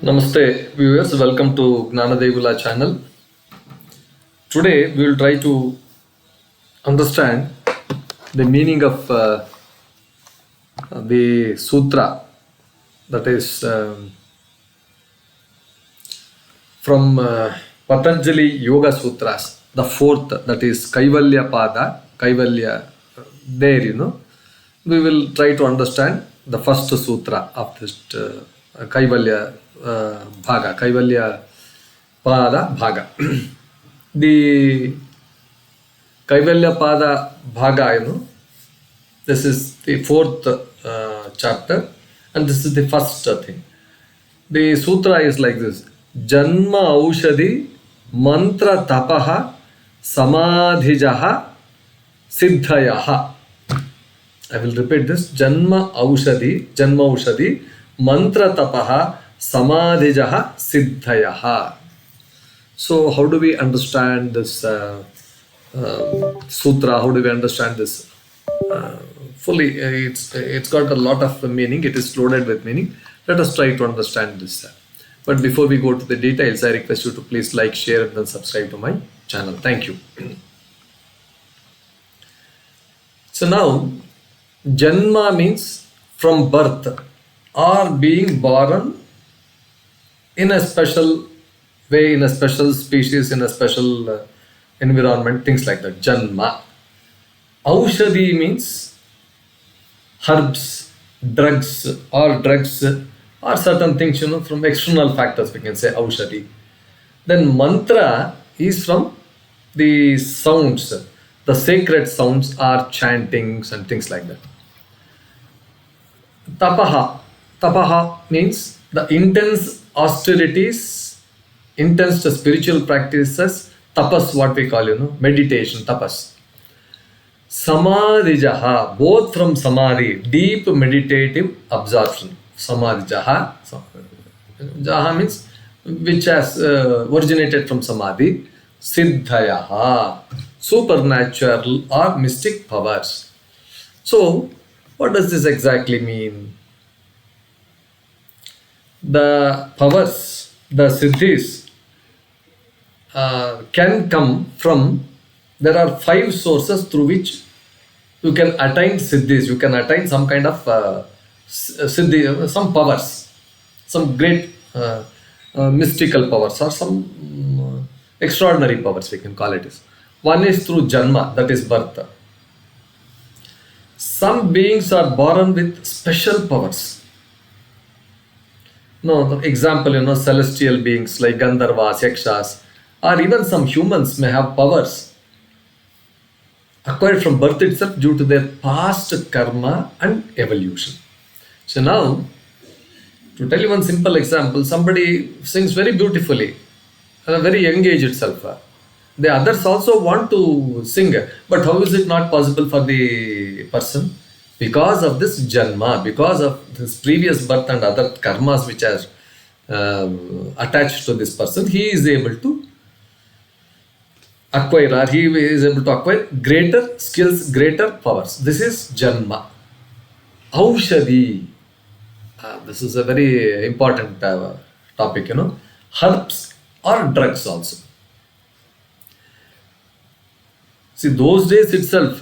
Namaste viewers, welcome to Gnanadevula channel. Today we will try to understand the meaning of the sutra, that is from Patanjali Yoga Sutras, the fourth, that is Kaivalya Pada, Kaivalya, there we will try to understand the first sutra of this Kaivalya Bhaga, Kaivalya Pada Bhaga. The Kaivalya Pada Bhaga, this is the fourth chapter, and this is the first thing. The sutra is like this: Janmaushadhi-Mantra-Tapah-Samadhijah Siddhayah. I will repeat this: Janmaushadhi-Mantra-Tapah-Samadhijah Siddhayah. So, how do we understand this sutra? How do we understand this fully? It's got a lot of meaning. It is loaded with meaning. Let us try to understand this. But before we go to the details, I request you to please like, share, and then subscribe to my channel. Thank you. So now, Janma means from birth or being born in a special way, in a special species, in a special environment, things like that. Janma. Aushadhi means herbs, drugs, or certain things, from external factors, we can say Aushadhi. Then mantra is from the sounds, the sacred sounds or chantings and things like that. Tapaha means the intense austerities, intense spiritual practices. Tapas, what we call, meditation, tapas. Samadhijah, both from samadhi, deep meditative absorption. Samadhijah, Jaha means which has originated from samadhi. Siddhayah, supernatural or mystic powers. So, what does this exactly mean? The powers, the Siddhis, can come from, there are 5 sources through which you can attain Siddhis. You can attain some kind of Siddhi, some powers, some great mystical powers or some extraordinary powers, we can call it. One is through Janma, that is birth. Some beings are born with special powers. The example, celestial beings like Gandharvas, Yakshas, or even some humans may have powers acquired from birth itself due to their past karma and evolution. So now, to tell you one simple example, somebody sings very beautifully at a very young age itself. The others also want to sing, but how is it not possible for the person? Because of this Janma, because of this previous birth and other karmas which are attached to this person, he is able to acquire, or he is able to acquire greater skills, greater powers. This is Janma. Aushadhi. This is a very important topic, herbs or drugs also. See, those days itself,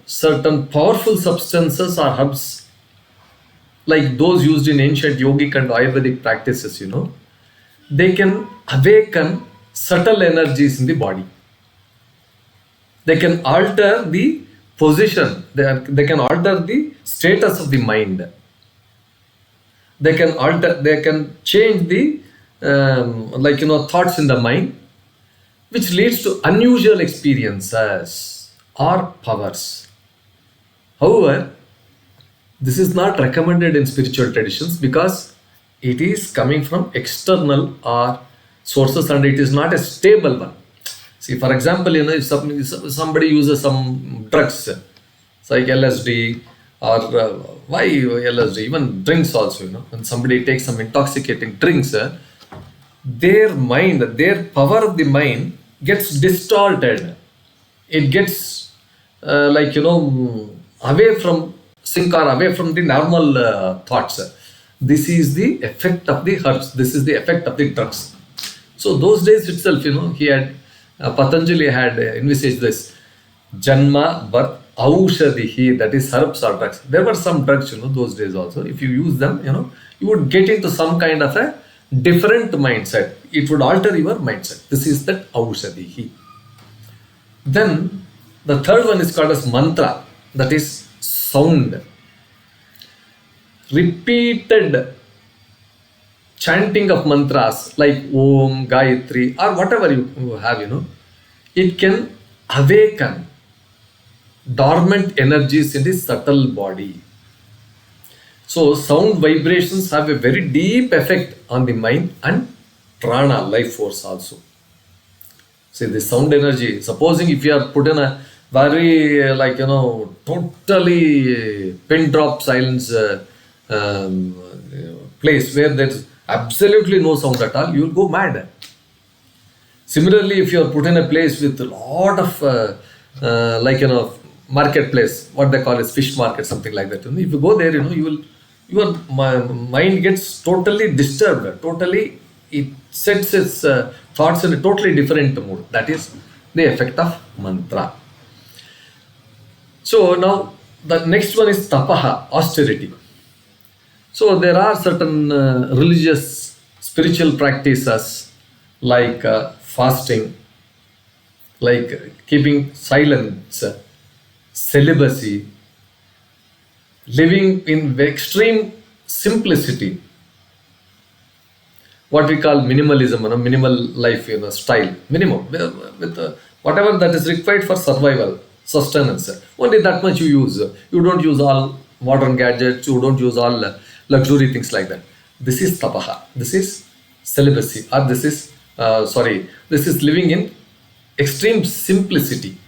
certain powerful substances or herbs, like those used in ancient yogic and Ayurvedic practices, they can awaken subtle energies in the body. They can alter the position, they can alter the status of the mind. They can change the thoughts in the mind, which leads to unusual experiences or powers. However, this is not recommended in spiritual traditions because it is coming from external or sources and it is not a stable one. See, for example, if somebody uses some drugs, like LSD, or why LSD, even drinks also, when somebody takes some intoxicating drinks, their mind, their power of the mind gets distorted. It gets away from sync or away from the normal thoughts. This is the effect of the herbs. This is the effect of the drugs. So those days itself, he had, Patanjali had envisaged this Janma, birth, Aushadhi, that is herbs or drugs. There were some drugs, those days also. If you use them, you would get into some kind of a different mindset. It would alter your mindset. This is that Aushadhi. Then the third one is called as mantra, that is sound. Repeated chanting of mantras like Om, Gayatri, or whatever you have, it can awaken dormant energies in the subtle body. So sound vibrations have a very deep effect on the mind and prana, life force also. See, the sound energy, supposing if you are put in a very totally pin drop silence place where there's absolutely no sound at all, you will go mad. Similarly, if you are put in a place with a lot of marketplace, what they call as fish market, something like that. If you go there, your mind gets totally disturbed. Totally, it sets its thoughts in a totally different mood. That is the effect of mantra. So now the next one is tapaha, austerity. So there are certain religious, spiritual practices like fasting, like keeping silence, celibacy, living in extreme simplicity, what we call minimalism, minimal life, style, minimum, with whatever that is required for survival, sustenance. Only that much you use. You don't use all modern gadgets, you don't use all luxury things like that. This is tapaha, this is celibacy, or this is living in extreme simplicity.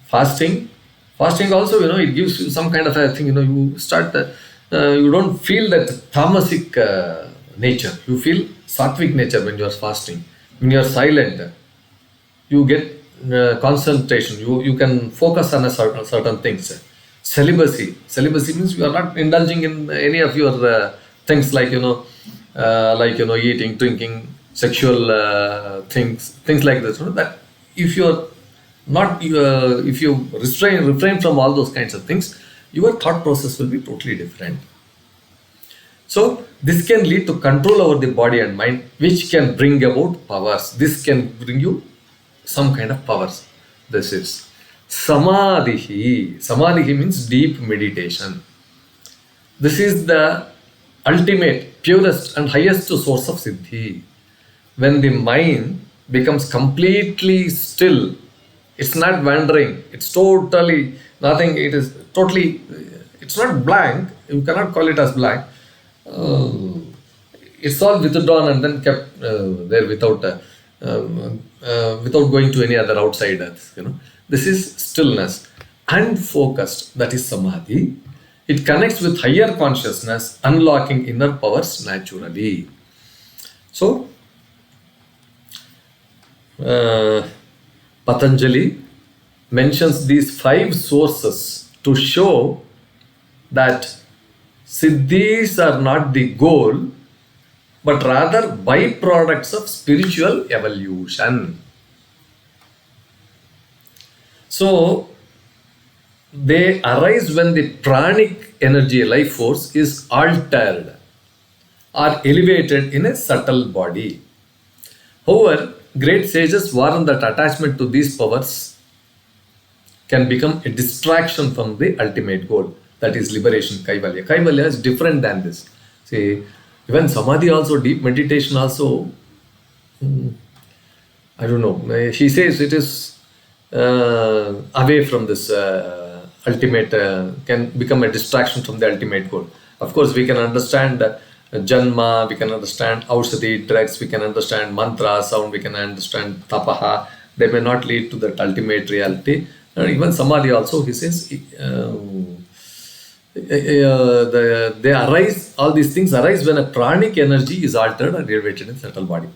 Fasting also, it gives you some kind of a thing, you start, you don't feel that tamasic nature, you feel sattvic nature when you are fasting. When you are silent, you get concentration, you can focus on certain things. Celibacy means you are not indulging in any of your things like, eating, drinking, sexual things like this. That if you are not, if you refrain from all those kinds of things, your thought process will be totally different. So this can lead to control over the body and mind, which can bring about powers. This can bring you some kind of powers. This is Samadhi. Samadhi means deep meditation. This is the ultimate, purest and highest source of Siddhi. When the mind becomes completely still, it's not wandering, it's totally nothing, it's not blank, you cannot call it as blank. It's all withdrawn and then kept there without going to any other outside. This is stillness and focused. That is Samadhi. It connects with higher consciousness, unlocking inner powers naturally. So, Patanjali mentions these 5 sources to show that Siddhis are not the goal, but rather byproducts of spiritual evolution. So, they arise when the pranic energy, life force, is altered or elevated in a subtle body. However, great sages warn that attachment to these powers can become a distraction from the ultimate goal, that is liberation, Kaivalya. Kaivalya is different than this. See, even Samadhi also, deep meditation also, I don't know, he says it is away from this ultimate, can become a distraction from the ultimate goal. Of course, we can understand Janma, we can understand Aushadhi, drugs, we can understand mantra, sound, we can understand tapaha. They may not lead to that ultimate reality. Even Samadhi also, he says, they arise, all these things arise when a pranic energy is altered or elevated in subtle body.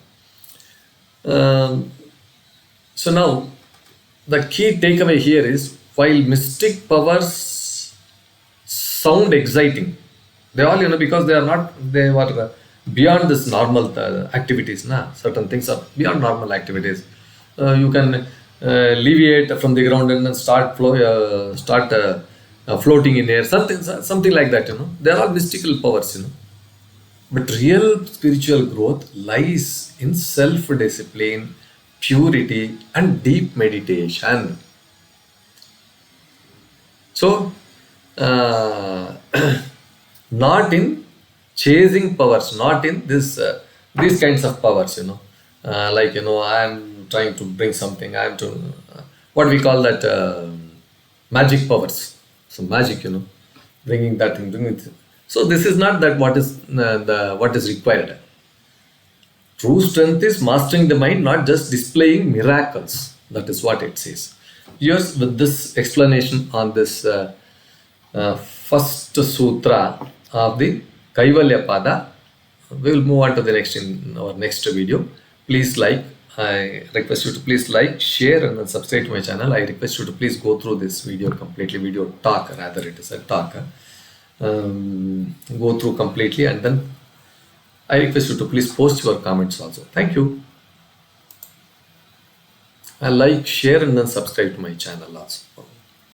So now, the key takeaway here is, while mystic powers sound exciting, They all, because they were beyond this normal activities. Certain things are beyond normal activities. You can leviate from the ground and then start floating in air, something like that. They are all mystical powers. But real spiritual growth lies in self-discipline, purity, and deep meditation. So, not in chasing powers, not in these kinds of powers. I am trying to bring something. I am to what we call that magic powers. So magic, bringing that thing, bringing it. So this is not that what is required. True strength is mastering the mind, not just displaying miracles. That is what it says. Yes, with this explanation on this first sutra of the Kaivalya Pada, we will move on to the next in our next video. Please I request you to please like, share, and then subscribe to my channel. I request you to please go through this video completely, video talk, rather it is a talk. Go through completely, and then I request you to please post your comments also. Thank you. And like, share, and then subscribe to my channel also.